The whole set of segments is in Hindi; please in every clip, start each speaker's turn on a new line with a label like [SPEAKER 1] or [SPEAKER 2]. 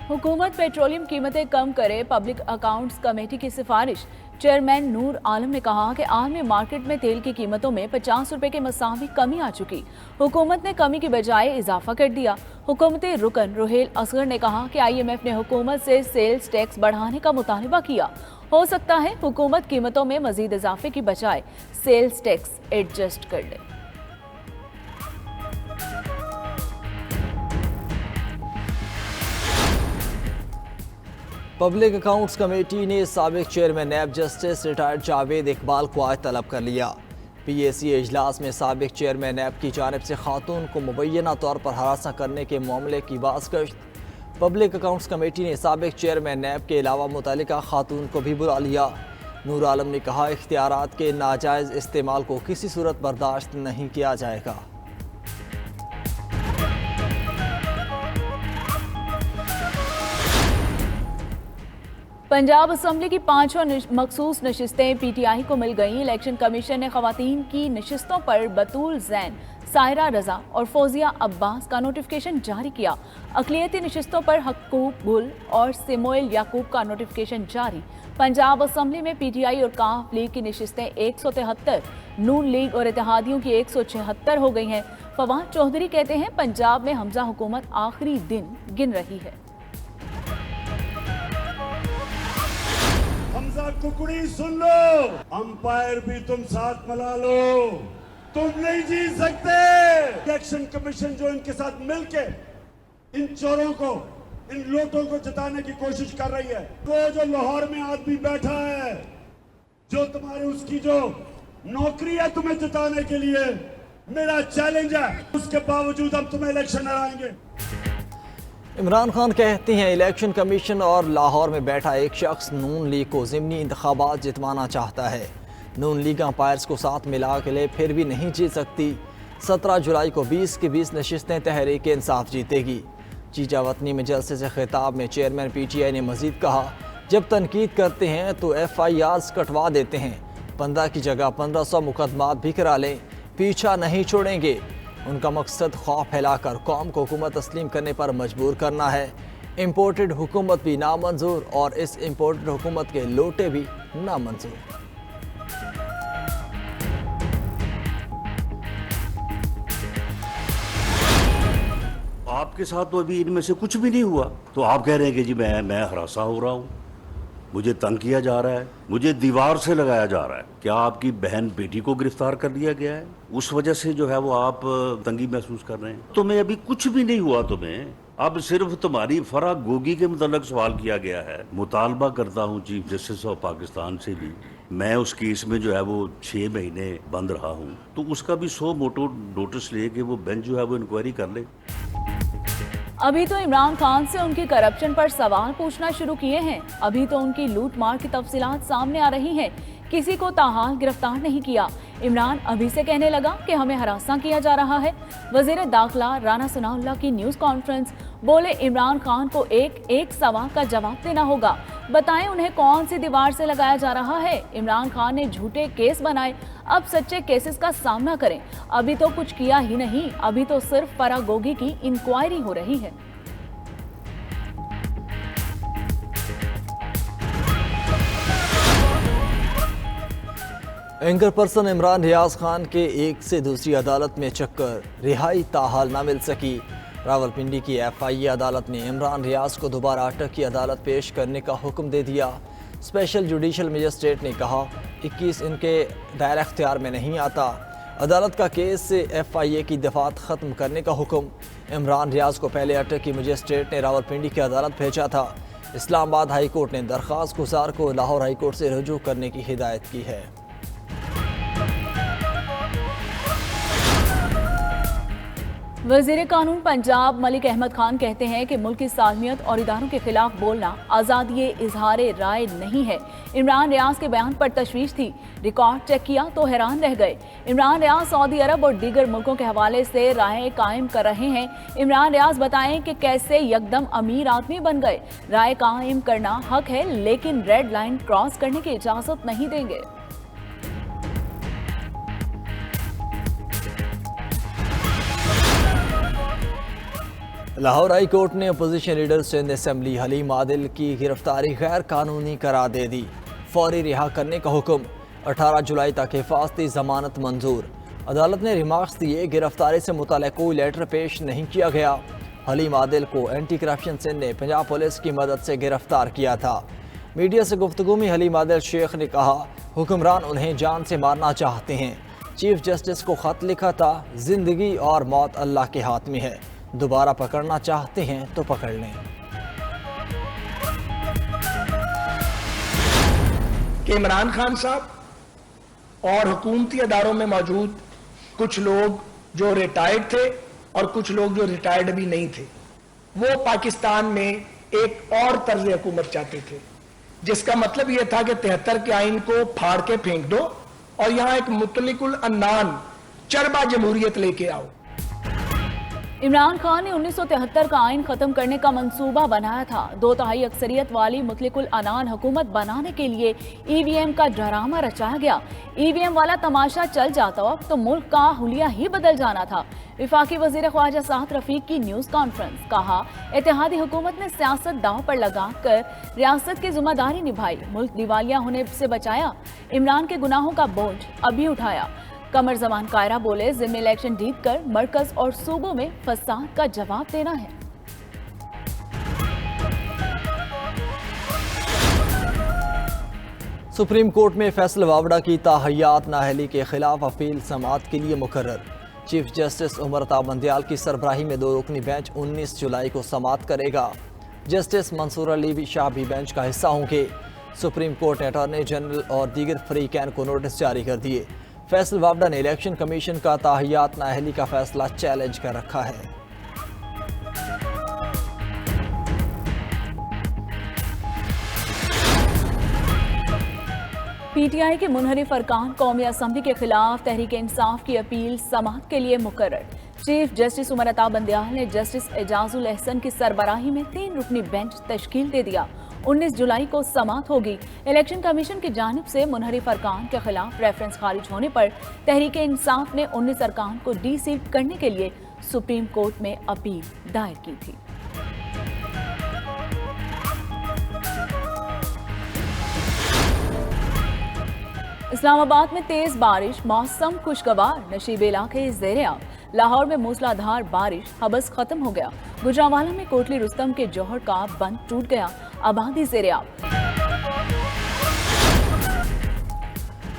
[SPEAKER 1] हुकूमत पेट्रोलियम कीमतें कम करे, पब्लिक अकाउंट्स कमेटी की सिफारिश। चेयरमैन नूर आलम ने कहा कि आलमी मार्केट में तेल की कीमतों में 50 रुपए के मसावी कमी आ चुकी। हुकूमत ने कमी की बजाय इजाफा कर दिया। हुकूमती रुकन रुहेल असगर ने कहा कि IMF ने हुकूमत से सेल्स टैक्स बढ़ाने का मुतालबा किया। हो सकता है हुकूमत कीमतों में मजीद इजाफे की बजाय सेल्स टैक्स एडजस्ट कर ले।
[SPEAKER 2] पब्लिक अकाउंट्स कमेटी ने साबिक chairman NAB justice retired Javed Iqbal को आज तलब कर लिया। PAC इजलास में साबिक चेयरमैन नैब की जानिब से खातून को मुबैना तौर पर हरासा करने के मामले की बाज़गश्त। पब्लिक अकाउंट्स कमेटी ने साबिक चेयरमैन नैब के अलावा मुतल्लिका खातून को भी बुला लिया। नूर आलम ने कहा, इख्तियारात के नाजायज़ इस्तेमाल को किसी सूरत बर्दाश्त नहीं किया जाएगा।
[SPEAKER 1] पंजाब असम्बली की 5 मखसूस नशिस्तें PTI को मिल गईं। इलेक्शन कमीशन ने खवातीन की नशिस्तों पर बतूल जैन, सायरा रजा और फौजिया अब्बास का नोटिफिकेशन जारी किया। अकलियती नशिस्तों पर हकूक गुल और सिमोइल याकूब का नोटिफिकेशन जारी। पंजाब असम्बली में PTI और काफ लीग की नशिस्तें 173, नून लीग और इत्तेहादियों की 176 हो गई हैं। फवाद चौधरी कहते हैं, पंजाब में हमजा हुकूमत आखिरी दिन गिन रही है।
[SPEAKER 3] हमजा कुकड़ी सुन लो, अंपायर भी तुम साथ मिला लो, तुम नहीं जीत सकते। इलेक्शन कमीशन जो इनके साथ मिलके इन चोरों को, इन लोटों को जिताने की कोशिश कर रही है, वो जो लाहौर में आदमी बैठा है, जो तुम्हारे उसकी जो नौकरी है तुम्हें जिताने के लिए, मेरा चैलेंज है, उसके बावजूद हम तुम्हें इलेक्शन हराएंगे।
[SPEAKER 2] इमरान खान कहते हैं, इलेक्शन कमीशन और लाहौर में बैठा एक शख्स नून लीग को ज़िमनी इंतखाबात जितवाना चाहता है। नून लीग अंपायर्स को साथ मिला के लिए फिर भी नहीं जीत सकती। 17 जुलाई को 20 की 20 नशिस्तें तहरीक इंसाफ जीतेगी। चीचा वतनी में जलसे से खिताब में चेयरमैन PTI ने मजीद कहा, जब तनकीद करते हैं तो FIRs कटवा देते हैं। 15 की जगह 1500 मुकदमात भी करा लें, पीछा नहीं छोड़ेंगे। उनका मकसद खौफ फैलाकर कौम को हुकूमत तस्लीम करने पर मजबूर करना है। इम्पोर्टेड हुकूमत भी नामंजूर और इस इम्पोर्टेड हुकूमत के लोटे भी नामंजूर।
[SPEAKER 4] आपके साथ तो अभी इनमें से कुछ भी नहीं हुआ, तो आप कह रहे हैं कि जी मैं हरासा हो रहा हूँ, मुझे तंग किया जा रहा है, मुझे दीवार से लगाया जा रहा है। क्या आपकी बहन बेटी को गिरफ्तार कर लिया गया है, उस वजह से जो है वो आप तंगी महसूस कर रहे हैं? तुम्हें अभी कुछ भी नहीं हुआ, तुम्हें अब सिर्फ तुम्हारी फराग गोगी के मुताल्लिक सवाल किया गया है। मुतालबा करता हूँ चीफ जस्टिस ऑफ पाकिस्तान से भी, मैं उस केस में जो है वो 6 महीने बंद रहा हूँ, तो उसका भी 100 मोटो नोटिस ले कि वो बेंच जो है वो इंक्वायरी कर ले।
[SPEAKER 1] अभी तो इमरान खान से उनकी करप्शन पर सवाल पूछना शुरू किए हैं। अभी तो उनकी लूट मार की तफसीलात सामने आ रही हैं। किसी को ताहाल गिरफ्तार नहीं किया। इमरान अभी से कहने लगा कि हमें हरासा किया जा रहा है। वजीर दाखिला राना सनाउल्लाह की न्यूज़ कॉन्फ्रेंस, बोले इमरान खान को एक सवाल का जवाब देना होगा। बताएं उन्हें कौन सी दीवार से लगाया जा रहा है। इमरान खान ने झूठे केस बनाए, अब सच्चे केसेस का सामना करें। अभी तो कुछ किया ही नहीं, अभी तो सिर्फ फराग गोगी की इंक्वायरी हो रही है।
[SPEAKER 2] एंकर पर्सन इमरान रियाज खान के एक से दूसरी अदालत में चक्कर, रिहाई ताहाल ना मिल सकी। रावलपिंडी की FIA अदालत ने इमरान रियाज को दोबारा अटक की अदालत पेश करने का हुक्म दे दिया। स्पेशल जुडिशल मजिस्ट्रेट ने कहा, 21 इनके दायरा इख्तियार में नहीं आता। अदालत का केस से FIA की दफात ख़त्म करने का हुक्म। इमरान रियाज को पहले अटक की मजिस्ट्रेट ने रावलपिंडी की अदालत भेजा था। इस्लामाबाद हाई कोर्ट ने दरख्वास्त गुजार को लाहौर हाई कोर्ट से रुजू करने की हिदायत की है।
[SPEAKER 1] वजीर कानून पंजाब मलिक अहमद खान कहते हैं कि मुल्क की सालमियत और इदारों के खिलाफ बोलना आज़ादी इजहार राय नहीं है। इमरान रियाज के बयान पर तशवीश थी, रिकॉर्ड चेक किया तो हैरान रह गए। इमरान रियाज सऊदी अरब और दीगर मुल्कों के हवाले से राय कायम कर रहे हैं। इमरान रियाज बताएं कि कैसे यकदम अमीर आदमी बन गए। राय कायम करना हक है, लेकिन रेड लाइन क्रॉस करने की इजाजत नहीं देंगे।
[SPEAKER 2] लाहौर हाई कोर्ट ने opposition leader Sindh assembly Haleem Adil की गिरफ्तारी गैर कानूनी करार दे दी। फौरी रिहा करने का हुक्म। 18 जुलाई तक हिफाजती जमानत मंजूर। अदालत ने रिमार्क्स दिए, गिरफ्तारी से मुताल्लिक़ कोई लेटर पेश नहीं किया गया। हलीम आदिल को एंटी करप्शन सिंध ने पंजाब पुलिस की मदद से गिरफ्तार किया था। मीडिया से गुफ्तगू में हलीम आदिल शेख ने कहा, हुक्मरान उन्हें जान से मारना चाहते हैं। चीफ जस्टिस को खत लिखा था, जिंदगी और मौत अल्लाह के हाथ में है, दोबारा पकड़ना चाहते हैं तो पकड़ लें।
[SPEAKER 5] कि इमरान खान साहब और हुकूमती अदारों में मौजूद कुछ लोग जो रिटायर्ड थे और कुछ लोग जो रिटायर्ड भी नहीं थे, वो पाकिस्तान में एक और तर्ज हुकूमत चाहते थे, जिसका मतलब यह था कि 73 के आइन को फाड़ के फेंक दो और यहां एक मुतलिकुल अन्नान चरबा जमहूरियत लेके आओ।
[SPEAKER 1] इमरान खान ने 1973 का आइन खत्म करने का मंसूबा बनाया था। 2/3 अक्सरियत वाली मुतलिकुल अनान हुकूमत बनाने के लिए ईवीएम का ड्रामा रचाया गया। ईवीएम वाला तमाशा चल जाता तो मुल्क का हुलिया ही बदल जाना था। विफाकी वजीर ख्वाजा साद रफीक की न्यूज कॉन्फ्रेंस। कहा, इत्तेहादी हुकूमत ने सियासत दांव पर लगाकर रियासत की जिम्मेदारी निभाई, मुल्क दिवालिया होने से बचाया, इमरान के गुनाहों का बोझ अभी उठाया। कमर जमान कायरा बोले, जिम्मे इलेक्शन जीत कर मरकज और सूबों में फसाद का जवाब देना है।
[SPEAKER 2] सुप्रीम कोर्ट में फैसल वावड़ा की ताहयात नाअहली के खिलाफ अपील समाअत के लिए मुकर्रर। चीफ जस्टिस उमर अता बंदियाल की सरबराही में 2 रुकनी बेंच 19 जुलाई को समाअत करेगा। जस्टिस मंसूर अली शाह भी बेंच का हिस्सा होंगे। सुप्रीम कोर्ट ने अटॉर्नी जनरल और दीगर फरीकैन को नोटिस जारी कर दिए। फैसल वावड़ा ने इलेक्शन कमीशन का ताहयात नाअहली का फैसला चैलेंज कर रखा है।
[SPEAKER 1] पीटीआई के मुनहरिफ अरकान कौमी असम्बली के खिलाफ तहरीक इंसाफ की अपील समाअत के लिए मुकर्रर। चीफ जस्टिस उमर अता बंदियाल ने जस्टिस एजाजुल एहसन की सरबराही में 3 रुकनी बेंच तश्कील दे दिया। 19 जुलाई को समाअत होगी। इलेक्शन कमीशन की जानिब से मुनहरिफ अरकान के खिलाफ रेफरेंस खारिज होने पर तहरीक इंसाफ ने 19 अरकान को डीसीट करने के लिए सुप्रीम कोर्ट में अपील दायर की थी। इस्लामाबाद में तेज बारिश, मौसम खुशगवार, नशीबे इलाके ज़ेर-ए-आब। लाहौर में मूसलाधार बारिश, हबस खत्म हो गया। गुजरांवाला में कोटली रुस्तम के जौहर का बंद टूट गया, आबादी ज़ेर-ए-आब।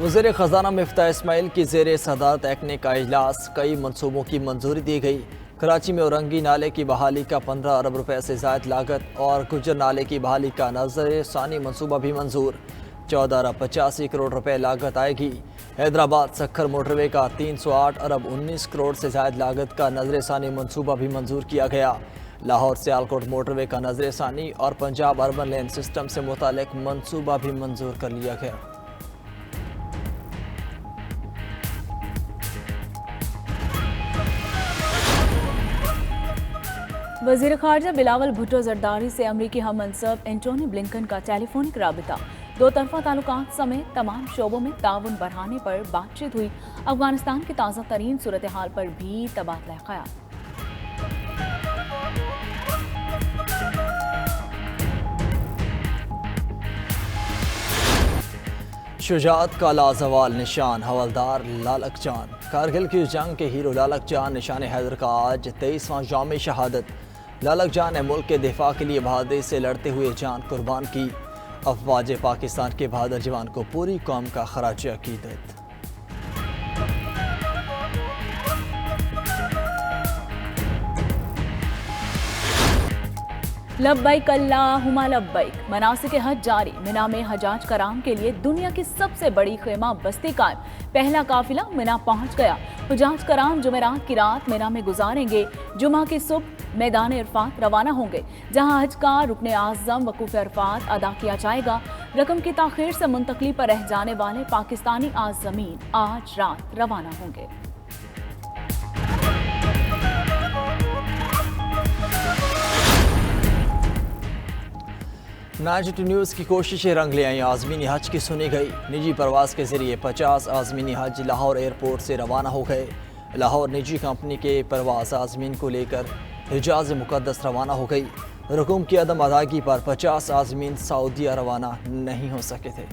[SPEAKER 2] वज़ीर ख़ज़ाना मिफ्ताह इस्माइल की ज़ेर सदारत एक्ने का इजलास, कई मनसूबों की मंजूरी दी गई। कराची में औरंगी नाले की बहाली का 15 अरब रुपए से ज़ायद लागत और गुजर नाले की बहाली का नज़र सानी मनसूबा भी मंजूर। 14 अरब 85 करोड़ रुपए लागत आएगी। हैदराबाद सक्खर मोटरवे का 308 अरब 19 करोड़ से ज़ायद लागत का नजर सानी मनसूबा भी मंजूर किया गया। लाहौर सियालकोट मोटरवे का नजर सानी और पंजाब अर्बन लेन सिस्टम से मुतालिक मनसूबा भी मंजूर कर लिया गया।
[SPEAKER 1] वज़ीर ख़ारजा बिलावल भुट्टो जरदारी से अमरीकी हम मनसब एंटोनी ब्लिंकन का टेलीफोनिक राबिता। 2 तरफ़ा ताल्लुकात समेत तमाम शोबों में ताउन बढ़ाने पर बातचीत हुई। अफगानिस्तान की ताज़ा तरीन सूरत हाल पर भी तबादला ख्याल।
[SPEAKER 2] शुजाअत का लाजवाल निशान हवलदार लालक जान। कारगिल की जंग के हीरो लालक जान निशान हैदर का आज 23वां जाम शहादत। लालक जान ने मुल्क के दिफा के लिए बहादुरी से लड़ते हुए जान कुर्बान की। अफवाज पाकिस्तान के बहादुर जवान को पूरी कौम का खराज अकीदत।
[SPEAKER 1] लब्बैक अल्लाहुम्मा लब्बैक। मनासिक हज जारी। मिना में हजाज कराम के लिए दुनिया की सबसे बड़ी खेमा बस्ती कायम। पहला काफिला मिना पहुंच गया। हजाज कराम जुमेरात की रात मिना में गुजारेंगे। जुमा की सुबह मैदान इरफात रवाना होंगे, जहां हज का रुकने आज़म वकूफ इरफात अदा किया जाएगा। रकम की ताखीर से मुंतकली पर रह जाने वाले पाकिस्तानी आज़मीन आज रात रवाना होंगे।
[SPEAKER 2] नाइट न्यूज़ की कोशिशें रंग ले आई। आज़मीनी हज की सुनी गई। निजी परवाज़ के जरिए 50 आज़मीनी हज लाहौर एयरपोर्ट से रवाना हो गए। लाहौर निजी कंपनी के परवाज़ आज़मीन को लेकर हिजाज मुकद्दस रवाना हो गई। रकूम की अदम अदायगी पर 50 आज़मीन सऊदीया रवाना नहीं हो सके थे।